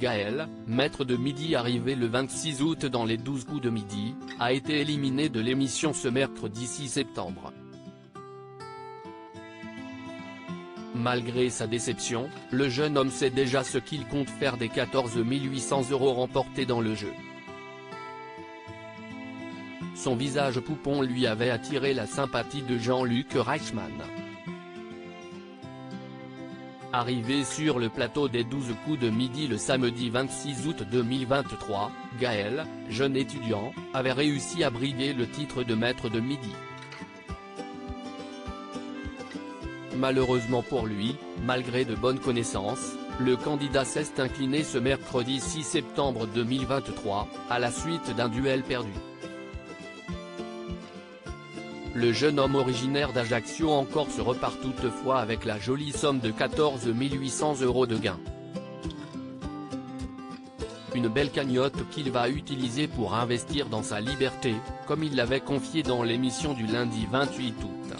Gaël, maître de midi arrivé le 26 août dans les 12 coups de midi, a été éliminé de l'émission ce mercredi 6 septembre. Malgré sa déception, le jeune homme sait déjà ce qu'il compte faire des 14 800 € remportés dans le jeu. Son visage poupon lui avait attiré la sympathie de Jean-Luc Reichmann. Arrivé sur le plateau des 12 coups de midi le samedi 26 août 2023, Gaël, jeune étudiant, avait réussi à briguer le titre de maître de midi. Malheureusement pour lui, malgré de bonnes connaissances, le candidat s'est incliné ce mercredi 6 septembre 2023, à la suite d'un duel perdu. Le jeune homme originaire d'Ajaccio en Corse repart toutefois avec la jolie somme de 14 800 € de gain. Une belle cagnotte qu'il va utiliser pour investir dans sa liberté, comme il l'avait confié dans l'émission du lundi 28 août.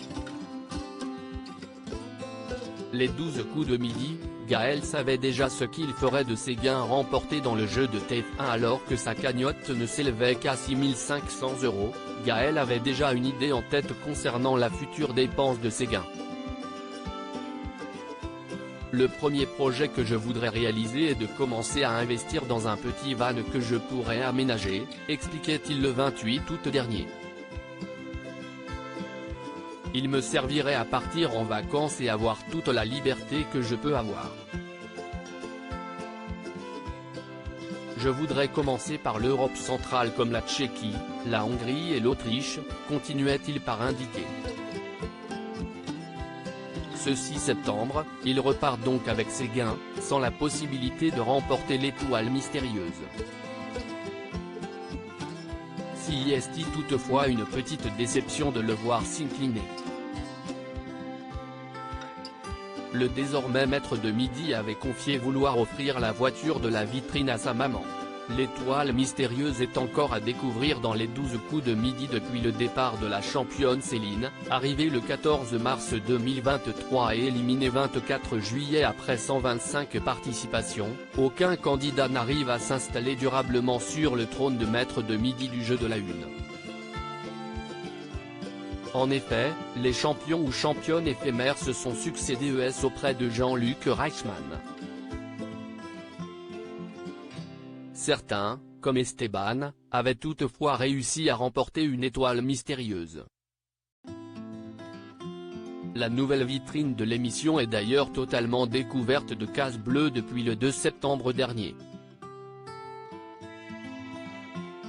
Les 12 coups de midi, Gaël savait déjà ce qu'il ferait de ses gains remportés dans le jeu de TF1 alors que sa cagnotte ne s'élevait qu'à 6 500 €, Gaël avait déjà une idée en tête concernant la future dépense de ses gains. Le premier projet que je voudrais réaliser est de commencer à investir dans un petit van que je pourrais aménager, expliquait-il le 28 août dernier. Il me servirait à partir en vacances et avoir toute la liberté que je peux avoir. Je voudrais commencer par l'Europe centrale comme la Tchéquie, la Hongrie et l'Autriche, continuait-il par indiquer. Ce 6 septembre, il repart donc avec ses gains, sans la possibilité de remporter l'étoile mystérieuse. Si est toutefois une petite déception de le voir s'incliner. Le désormais maître de midi avait confié vouloir offrir la voiture de la vitrine à sa maman. L'étoile mystérieuse est encore à découvrir dans les 12 coups de midi depuis le départ de la championne Céline, arrivée le 14 mars 2023 et éliminée 24 juillet après 125 participations. Aucun candidat n'arrive à s'installer durablement sur le trône de maître de midi du jeu de la une. En effet, les champions ou championnes éphémères se sont succédé auprès de Jean-Luc Reichmann. Certains, comme Esteban, avaient toutefois réussi à remporter une étoile mystérieuse. La nouvelle vitrine de l'émission est d'ailleurs totalement découverte de cases bleues depuis le 2 septembre dernier.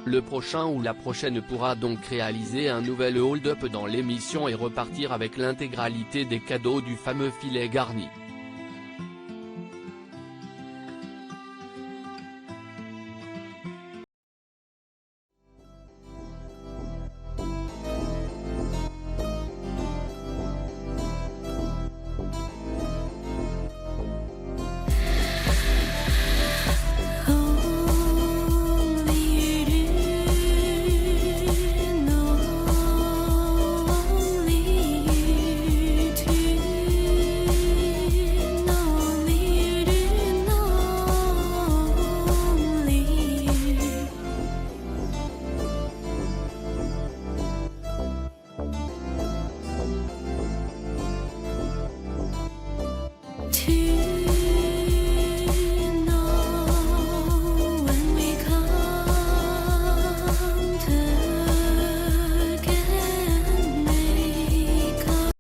Le prochain ou la prochaine pourra donc réaliser un nouvel hold-up dans l'émission et repartir avec l'intégralité des cadeaux du fameux filet garni. to